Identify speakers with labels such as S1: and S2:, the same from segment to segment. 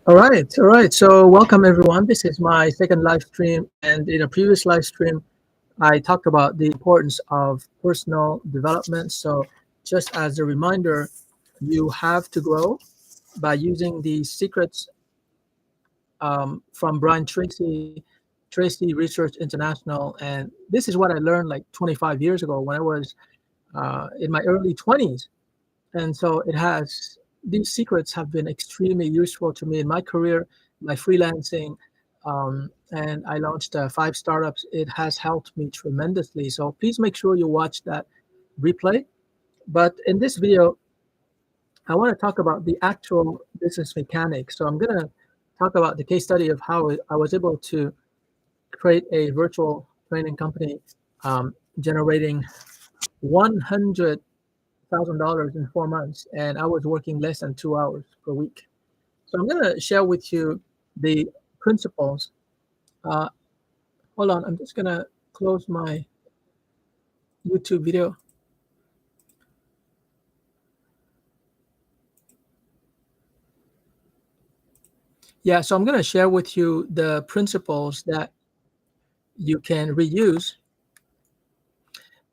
S1: All right. So, welcome everyone. This is my second live stream, and in a previous live stream, I talked about the importance of personal development. So, just as a reminder, you have to grow by using the secrets from Brian Tracy, Tracy Research International, and this is what I learned like 25 years ago when I was in my early 20s. And so it has these secrets have been extremely useful to me in my career, my freelancing, and I launched five startups. It has helped me tremendously. So please make sure you watch that replay. But in this video, I want to talk about the actual business mechanics. So I'm going to talk about the case study of how I was able to create a virtual training company, generating 100,000 dollars in 4 months, and I was working less than 2 hours per week. So I'm gonna share with you the principles. Uh, Hold on, I'm just gonna close my YouTube video. Yeah, so I'm gonna share with you the principles that you can reuse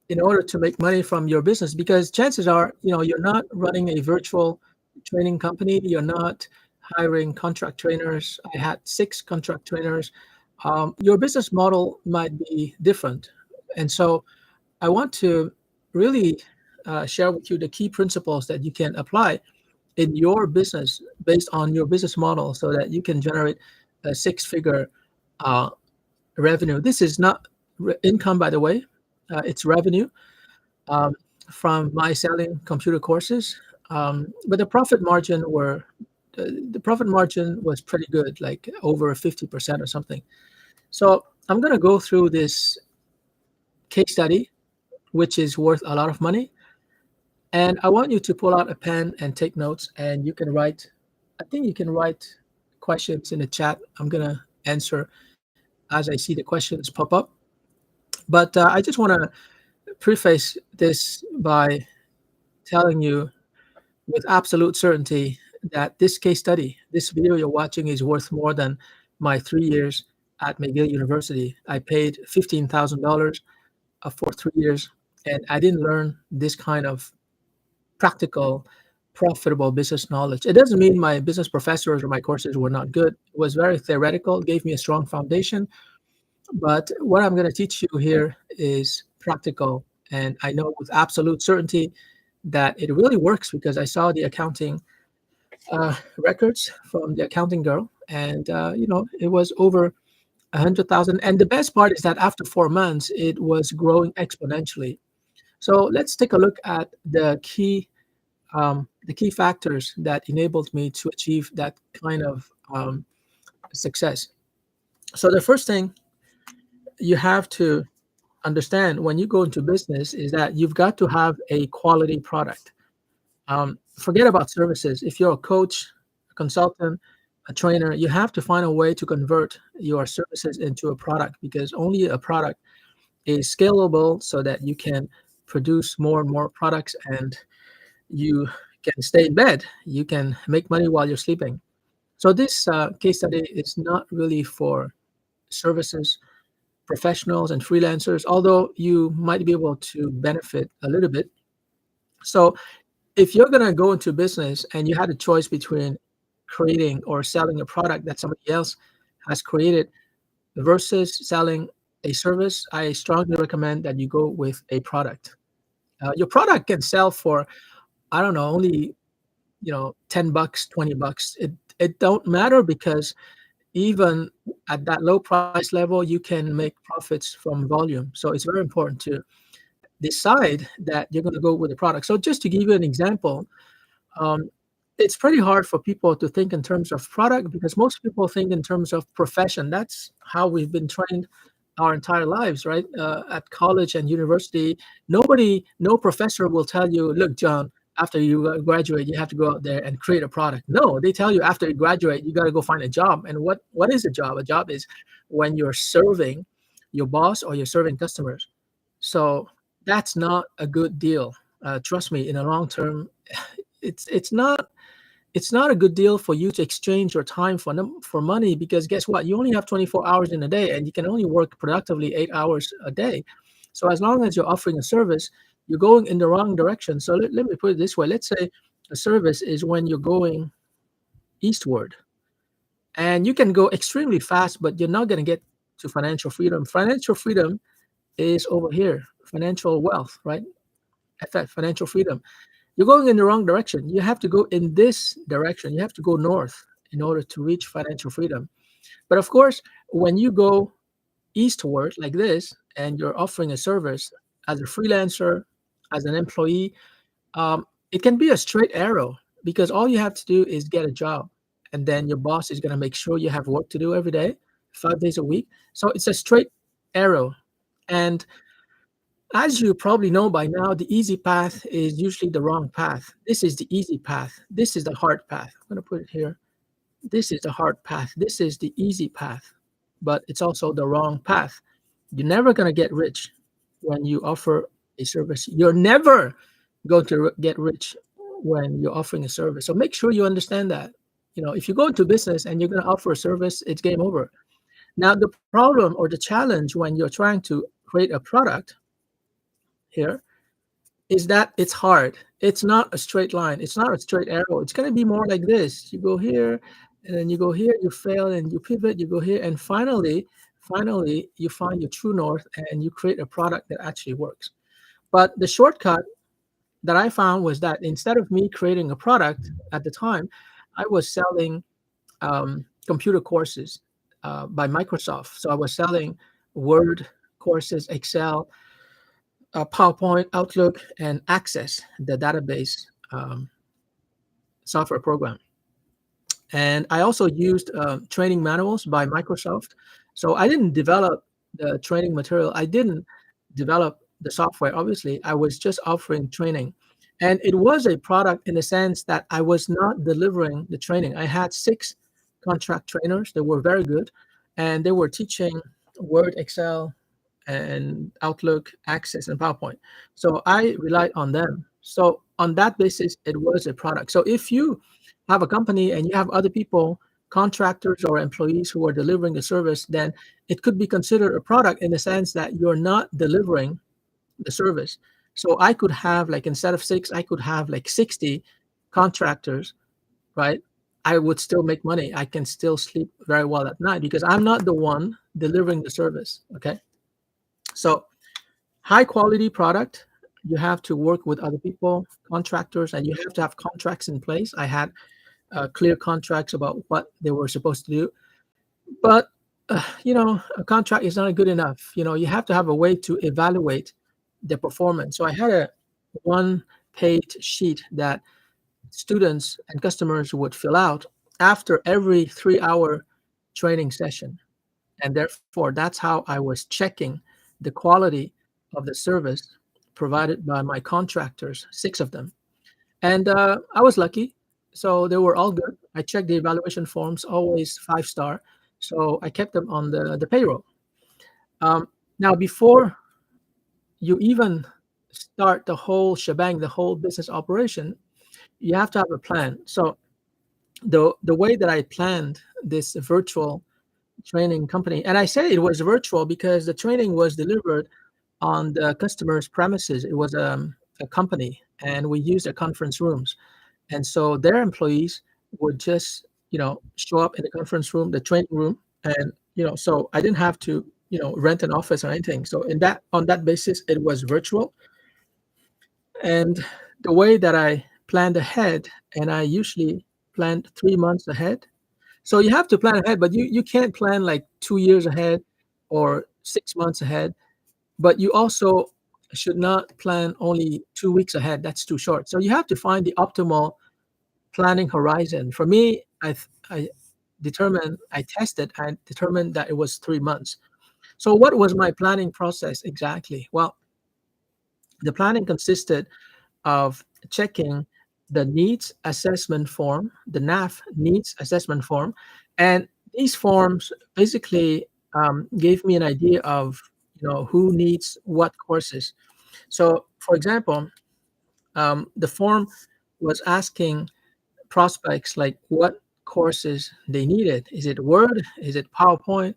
S1: in order to make money from your business, because chances are, you're not running a virtual training company, you're not hiring contract trainers. I had six contract trainers. Your business model might be different, and so I want to really share with you the key principles that you can apply in your business based on your business model so that you can generate a six-figure uh, revenue. This is not income, by the way. It's revenue um, from my selling computer courses. But the profit margin was pretty good, like over 50% or something. So I'm going to go through this case study, which is worth a lot of money. And I want you to pull out a pen and take notes, and you can write, I think you can write questions in the chat. I'm going to answer as I see the questions pop up. But I just want to preface this by telling you with absolute certainty that this case study, this video you're watching, is worth more than my 3 years at McGill University. I paid $15,000 for 3 years, and I didn't learn this kind of practical, profitable business knowledge. It doesn't mean my business professors or my courses were not good. It was very theoretical, it gave me a strong foundation. But what I'm going to teach you here is practical. And I know with absolute certainty that it really works because I saw the accounting records from the accounting girl, and it was over 100,000. And the best part is that after 4 months, it was growing exponentially. So let's take a look at the key factors that enabled me to achieve that kind of success. So the first thing you have to understand when you go into business is that you've got to have a quality product. Forget about services. If you're a coach, a consultant, a trainer, you have to find a way to convert your services into a product, because only a product is scalable so that you can produce more and more products, and you can stay in bed. You can make money while you're sleeping. So this case study is not really for services professionals and freelancers, although you might be able to benefit a little bit. So if you're going to go into business and you had a choice between creating or selling a product that somebody else has created versus selling a service, I strongly recommend that you go with a product. Your product can sell for, I don't know, only $10, $20. It don't matter, because even at that low price level, you can make profits from volume. So it's very important to decide that you're going to go with a product. So just to give you an example, um, it's pretty hard for people to think in terms of product, because most people think in terms of profession. That's how we've been trained our entire lives, right? At college and university, no professor will tell you, look, John, after you graduate, you have to go out there and create a product. No, they tell you after you graduate, you got to go find a job. And what is a job? A job is when you're serving your boss or you're serving customers. So that's not a good deal. Trust me, in a long term, it's not it's not a good deal for you to exchange your time for money, because guess what? You only have 24 hours in a day, and you can only work productively 8 hours a day. So as long as you're offering a service, you're going in the wrong direction. So let me put it this way. Let's say a service is when you're going eastward, and you can go extremely fast, but you're not going to get to financial freedom. Financial freedom is over here, financial wealth, right? Financial freedom. You're going in the wrong direction. You have to go in this direction. You have to go north in order to reach financial freedom. But of course, when you go eastward like this and you're offering a service as a freelancer, as an employee, it can be a straight arrow, because all you have to do is get a job, and then your boss is going to make sure you have work to do every day, 5 days a week. So it's a straight arrow. And as you probably know by now, the easy path is usually the wrong path. This is the easy path. This is the hard path. I'm going to put it here. This is the hard path. This is the easy path, but it's also the wrong path. You're never going to get rich when you offer a service. You're never going to get rich when you're offering a service. So make sure you understand that. If you go into business and you're going to offer a service, it's game over. Now, the problem or the challenge when you're trying to create a product here is that it's hard. It's not a straight line. It's not a straight arrow. It's going to be more like this. You go here, and then you go here, you fail, and you pivot, you go here, and finally, you find your true north, and you create a product that actually works. But the shortcut that I found was that instead of me creating a product at the time, I was selling computer courses by Microsoft. So I was selling Word courses, Excel, PowerPoint, Outlook, and Access, the database software program. And I also used training manuals by Microsoft. So I didn't develop the training material. I didn't develop the software, obviously. I was just offering training. And it was a product in the sense that I was not delivering the training. I had 6 contract trainers that were very good, and they were teaching Word, Excel, and Outlook, Access, and PowerPoint. So I relied on them. So on that basis, it was a product. So if you have a company and you have other people, contractors or employees who are delivering a service, then it could be considered a product in the sense that you're not delivering the service. So I could have, like, instead of 6, I could have like 60 contractors, right? I would still make money. I can still sleep very well at night because I'm not the one delivering the service, okay? So high quality product, you have to work with other people, contractors, and you have to have contracts in place. I had clear contracts about what they were supposed to do. But, a contract is not good enough. You have to have a way to evaluate the performance. So I had a one-page sheet that students and customers would fill out after every 3-hour training session. And therefore, that's how I was checking the quality of the service provided by my contractors, 6 of them. And I was lucky. So they were all good. I checked the evaluation forms, always 5-star. So I kept them on the payroll. Now, before you even start the whole shebang, the whole business operation, you have to have a plan. So the way that I planned this virtual training company, and I say it was virtual because the training was delivered on the customer's premises. It was a company, and we used the conference rooms. And so their employees would just, show up in the conference room, the training room, and, so I didn't have to, rent an office or anything. So on that basis, it was virtual. And the way that I planned ahead, and I usually planned 3 months ahead. So you have to plan ahead, but you can't plan like 2 years ahead or 6 months ahead. But you also should not plan only 2 weeks ahead. That's too short. So you have to find the optimal planning horizon. For me, I tested and determined that it was 3 months. So what was my planning process exactly? Well, the planning consisted of checking the needs assessment form, the NAF needs assessment form. And these forms basically gave me an idea of, who needs what courses. So, for example, the form was asking prospects like what courses they needed. Is it Word? Is it PowerPoint?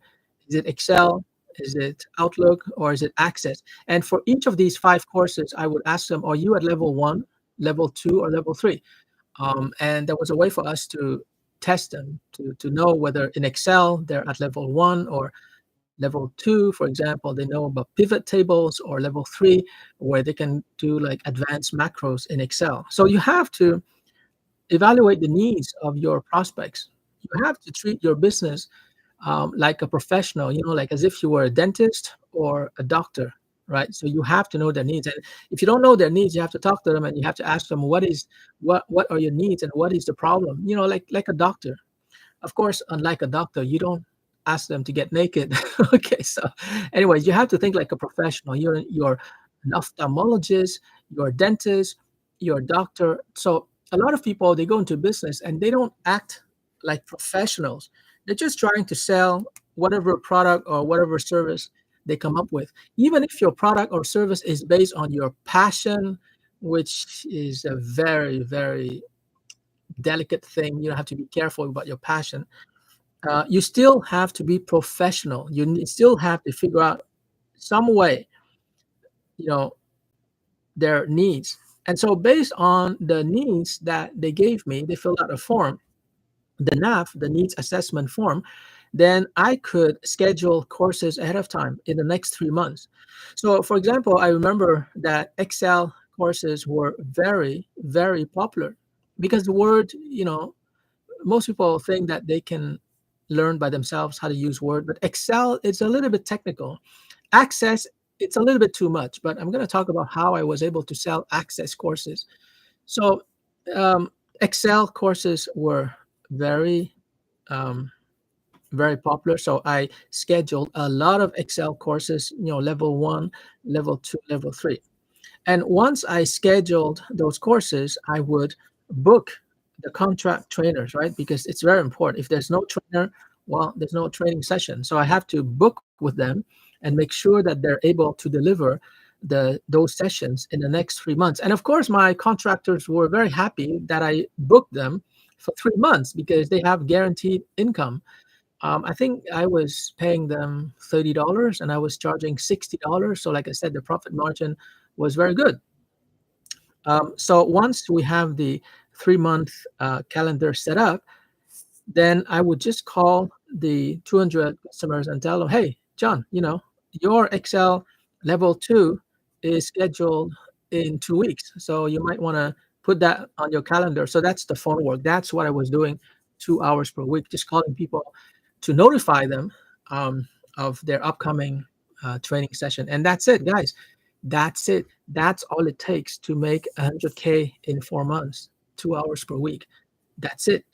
S1: Is it Excel? Is it Outlook? Or is it Access? And for each of these five courses, I would ask them, are you at level one, level two, or level three? And there was a way for us to test them to know whether in Excel they're at level one or level two. For example, they know about pivot tables, or level three, where they can do like advanced macros in Excel. So you have to evaluate the needs of your prospects. You have to treat your business like a professional, like as if you were a dentist or a doctor, right? So you have to know their needs. And if you don't know their needs, you have to talk to them and you have to ask them, what are your needs and what is the problem? Like a doctor. Of course, unlike a doctor, you don't ask them to get naked. Okay, so anyways, you have to think like a professional. You're an ophthalmologist, you're a dentist, you're a doctor. So a lot of people, they go into business and they don't act like professionals. They're just trying to sell whatever product or whatever service they come up with. Even if your product or service is based on your passion, which is a very, very delicate thing. You have to be careful about your passion. You still have to be professional. Still have to figure out some way, you know, their needs. And so, based on the needs that they gave me, they filled out a form, the NAF, the needs assessment form. Then I could schedule courses ahead of time in the next 3 months. So, for example, I remember that Excel courses were very, very popular because the word, most people think that they can learn by themselves how to use Word, but Excel, it's a little bit technical. Access, it's a little bit too much, but I'm going to talk about how I was able to sell Access courses. So, Excel courses were very, um, very popular. So I scheduled a lot of Excel courses, level one, level two, level three. And once I scheduled those courses, I would book the contract trainers, right? Because it's very important. If there's no trainer, well, there's no training session. So I have to book with them and make sure that they're able to deliver those sessions in the next 3 months. And of course, my contractors were very happy that I booked them for 3 months because they have guaranteed income. I think I was paying them $30 and I was charging $60. So, like I said, the profit margin was very good. So once we have the 3-month calendar set up, then I would just call the 200 customers and tell them, hey, John, your Excel level 2 is scheduled in 2 weeks. So you might want to put that on your calendar. So that's the phone work. That's what I was doing 2 hours per week, just calling people to notify them of their upcoming training session. And that's it, guys. That's it. That's all it takes to make 100K in 4 months, 2 hours per week. That's it.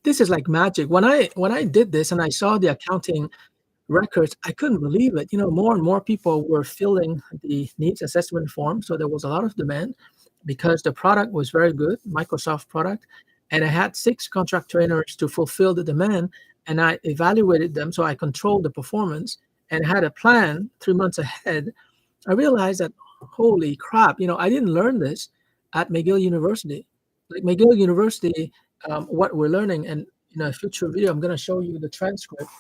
S1: This is like magic. When I did this and I saw the accounting records, I couldn't believe it. More and more people were filling the needs assessment form. So there was a lot of demand because the product was very good, Microsoft product. And I had 6 contract trainers to fulfill the demand. And I evaluated them. So I controlled the performance and had a plan 3 months ahead. I realized that, holy crap, I didn't learn this at McGill University. Like McGill University, what we're learning, and in a future video, I'm going to show you the transcript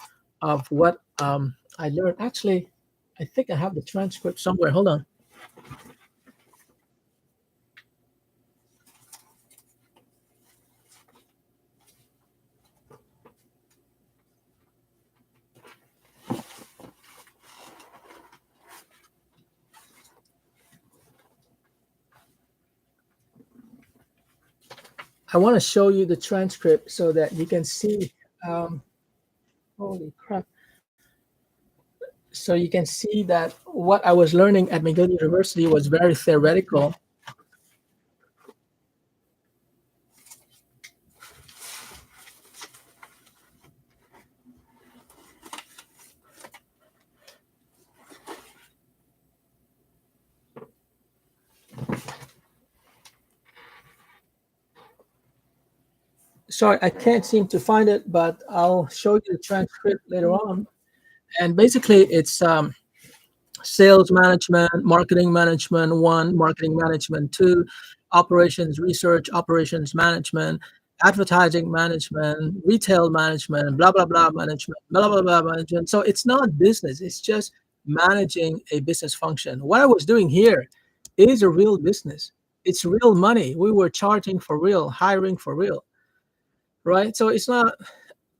S1: of what I learned. Actually, I think I have the transcript somewhere. Hold on. I want to show you the transcript so that you can see. Holy crap. So you can see that what I was learning at McGill University was very theoretical. Sorry, I can't seem to find it, but I'll show you the transcript later on. And basically, it's sales management, marketing management 1, marketing management 2, operations research, operations management, advertising management, retail management, blah blah blah management, blah blah blah management. So it's not business, it's just managing a business function. What I was doing here is a real business. It's real money. We were charging for real, hiring for real, right? So it's not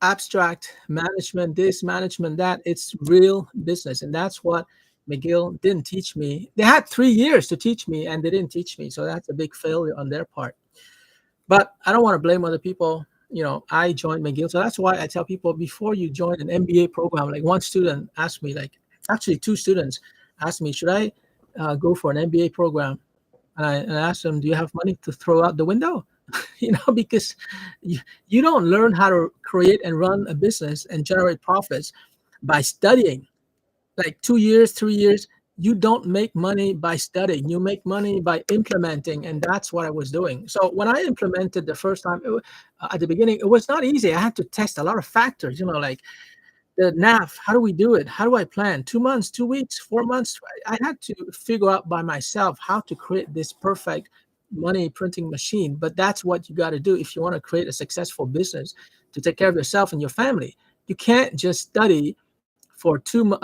S1: abstract management, this management that. It's real business, and that's what McGill didn't teach me. They had 3 years to teach me, and they didn't teach me. So that's a big failure on their part. But I don't want to blame other people. I joined McGill, so that's why I tell people before you join an MBA program. Like one student asked me, like actually two students asked me, should I go for an MBA program? And I asked them, do you have money to throw out the window? Because you don't learn how to create and run a business and generate profits by studying. Like 2 years, 3 years, you don't make money by studying. You make money by implementing, and that's what I was doing. So when I implemented the first time, at the beginning, it was not easy. I had to test a lot of factors, like the NAF. How do we do it? How do I plan? 2 months, 2 weeks, 4 months. I had to figure out by myself how to create this perfect money printing machine. But that's what you got to do if you want to create a successful business to take care of yourself and your family. You can't just study for 2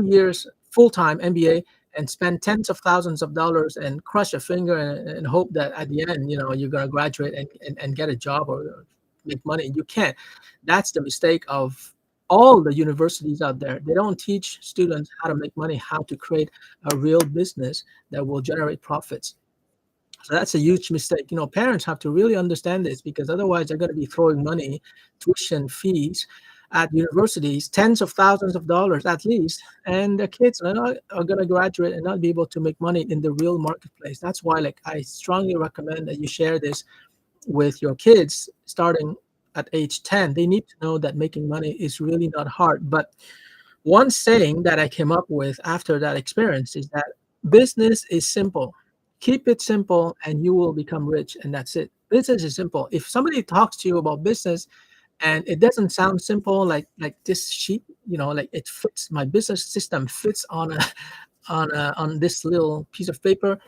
S1: years full time MBA and spend tens of thousands of dollars and crush a finger and hope that at the end, you're gonna graduate and get a job or make money. You can't. That's the mistake of all the universities out there. They don't teach students how to make money, how to create a real business that will generate profits. So that's a huge mistake. Parents have to really understand this, because otherwise they're going to be throwing money, tuition fees at universities, tens of thousands of dollars at least, and the kids are going to graduate and not be able to make money in the real marketplace. That's why, like, I strongly recommend that you share this with your kids starting at age 10. They need to know that making money is really not hard. But one saying that I came up with after that experience is that business is simple. Keep it simple and you will become rich, and that's it. Business is simple. If somebody talks to you about business and it doesn't sound simple, like this sheet, like it fits, my business system fits on a on this little piece of paper.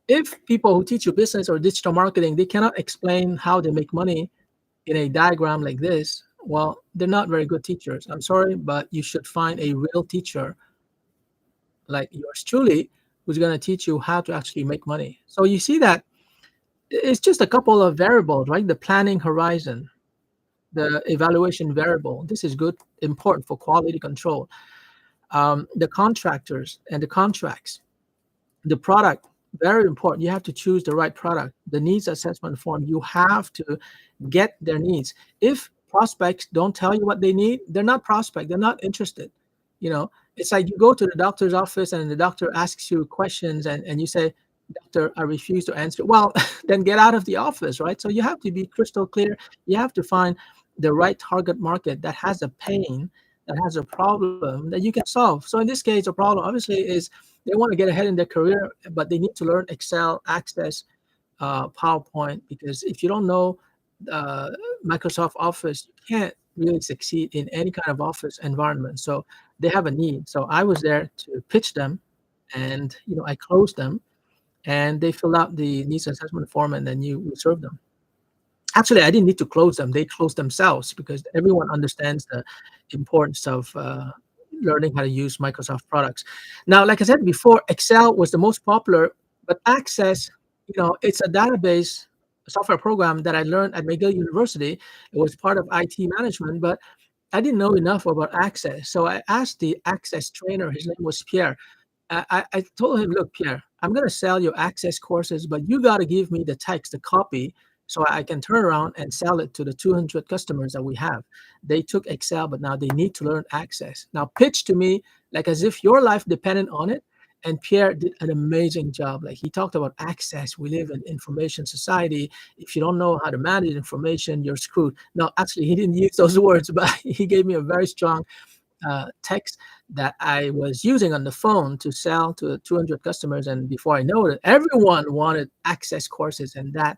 S1: If people who teach you business or digital marketing, they cannot explain how they make money in a diagram like this, well, they're not very good teachers. I'm sorry, but you should find a real teacher like yours truly, who's going to teach you how to actually make money. So you see that it's just a couple of variables, right? The planning horizon, the evaluation variable. This is good, important for quality control. The contractors and the contracts, the product, very important. You have to choose the right product. The needs assessment form, you have to get their needs. If prospects don't tell you what they need, they're not prospect. They're not interested. It's like you go to the doctor's office and the doctor asks you questions and you say, doctor, I refuse to answer. Well, then get out of the office, right? So you have to be crystal clear. You have to find the right target market that has a pain, that has a problem that you can solve. So in this case, the problem obviously is they want to get ahead in their career, but they need to learn Excel, Access, PowerPoint, because if you don't know Microsoft Office, you can't really succeed in any kind of office environment. So they have a need. So I was there to pitch them, and I closed them, and they fill out the needs assessment form, and then we serve them. Actually, I didn't need to close them. They closed themselves, because everyone understands the importance of learning how to use Microsoft products. Now, like I said before, Excel was the most popular, but Access, it's a database software program that I learned at McGill University. It was part of IT management, but I didn't know enough about Access. So I asked the Access trainer, his name was Pierre. I told him, look, Pierre, I'm going to sell your Access courses, but you got to give me the text, the copy, so I can turn around and sell it to the 200 customers that we have. They took Excel, but now they need to learn Access. Now pitch to me like as if your life depended on it. And Pierre did an amazing job. Like, he talked about Access. We live in information society. If you don't know how to manage information, you're screwed. No, actually, he didn't use those words, but he gave me a very strong text that I was using on the phone to sell to 200 customers. And before I know it, everyone wanted Access courses, and that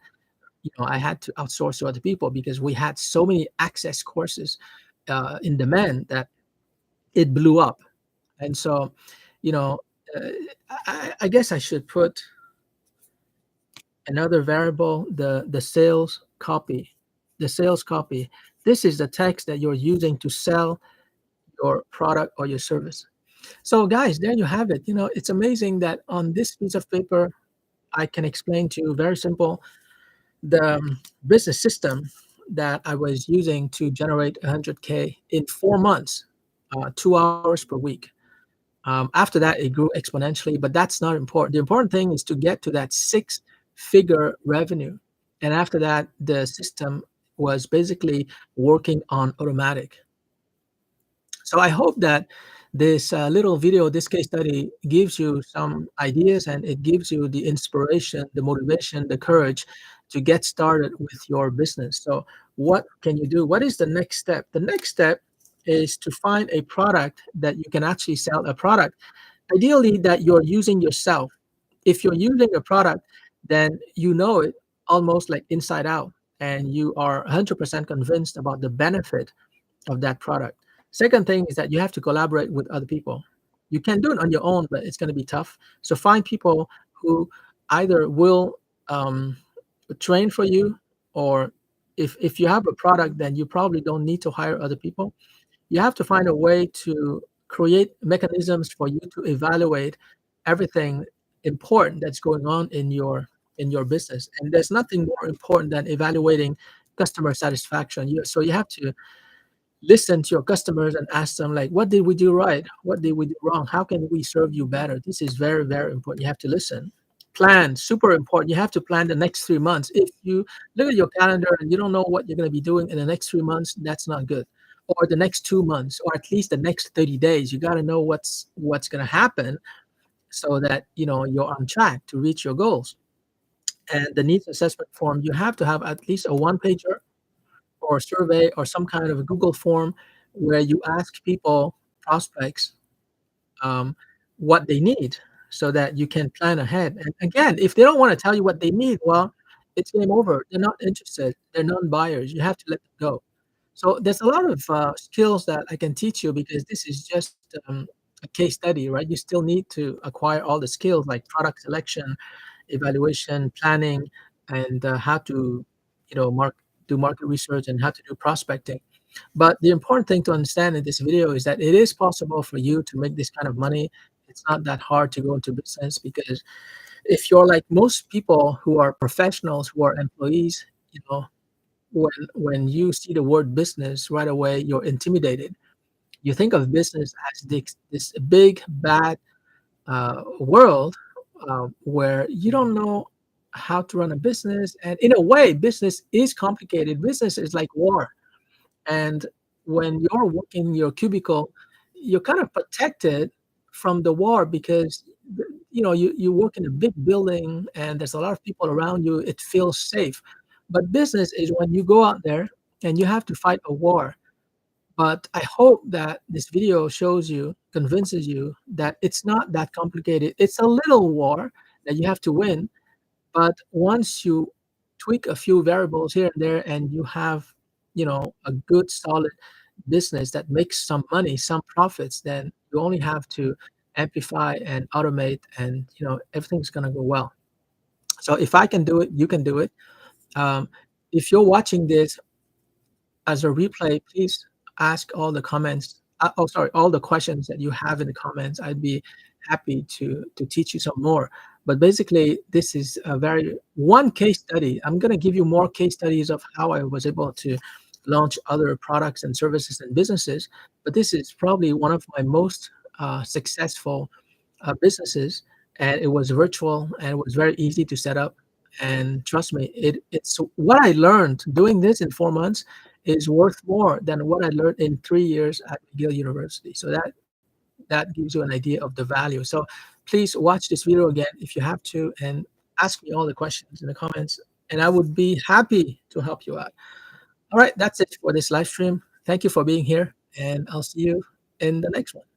S1: I had to outsource to other people because we had so many Access courses in demand that it blew up. And so, you know, uh, I guess I should put Another variable, the sales copy. The sales copy. This is the text that you're using to sell your product or your service. So, guys, there you have it. It's amazing that on this piece of paper, I can explain to you very simple the business system that I was using to generate 100K in 4 months, 2 hours per week. After that, it grew exponentially, but that's not important. The important thing is to get to that six-figure revenue. And after that, the system was basically working on automatic. So I hope that this little video, this case study, gives you some ideas and it gives you the inspiration, the motivation, the courage to get started with your business. So, what can you do? What is the next step? The next step is to find a product that you can actually sell, a product, ideally that you're using yourself. If you're using a product, then you know it almost like inside out, and you are 100% convinced about the benefit of that product. Second thing is that you have to collaborate with other people. You can do it on your own, but it's going to be tough. So find people who either will train for you, or if you have a product, then you probably don't need to hire other people. You have to find a way to create mechanisms for you to evaluate everything important that's going on in your business. And there's nothing more important than evaluating customer satisfaction. So you have to listen to your customers and ask them, like, what did we do right, what did we do wrong, how can we serve you better? This is very, very important. You have to listen. Plan, super important. You have to plan the next 3 months. If you look at your calendar and you don't know what you're going to be doing in the next 3 months, that's not good. Or the next 2 months, or at least the next 30 days, you got to know what's going to happen, so that you're on track to reach your goals. And the needs assessment form, you have to have at least a one pager or survey or some kind of a Google form where you ask people, prospects, um, what they need, so that you can plan ahead. And again, if they don't want to tell you what they need, well, it's game over. They're not interested. They're non-buyers. You have to let them go. So there's a lot of skills that I can teach you, because this is just a case study, right? You still need to acquire all the skills like product selection, evaluation, planning, and how to, do market research, and how to do prospecting. But the important thing to understand in this video is that it is possible for you to make this kind of money. It's not that hard to go into business, because if you're like most people who are professionals, who are employees, when you see the word business, right away you're intimidated. You think of business as this big bad world, where you don't know how to run a business. And in a way, business is complicated. Business is like war. And when you're working in your cubicle, you're kind of protected from the war, because you work in a big building and there's a lot of people around you. It feels safe. But business is when you go out there and you have to fight a war. But I hope that this video shows you, convinces you that it's not that complicated. It's a little war that you have to win. But once you tweak a few variables here and there, and you have, a good solid business that makes some money, some profits, then you only have to amplify and automate, and everything's gonna go well. So if I can do it, you can do it. Um, if you're watching this as a replay, please ask all the comments. All the questions that you have in the comments. I'd be happy to teach you some more. But basically, this is a very one case study. I'm going to give you more case studies of how I was able to launch other products and services and businesses. But this is probably one of my most successful businesses, and it was virtual and it was very easy to set up. And trust me, it's what I learned doing this in 4 months is worth more than what I learned in 3 years at McGill University. So that gives you an idea of the value. So please watch this video again if you have to, and ask me all the questions in the comments, and I would be happy to help you out. All right, that's it for this live stream. Thank you for being here, and I'll see you in the next one.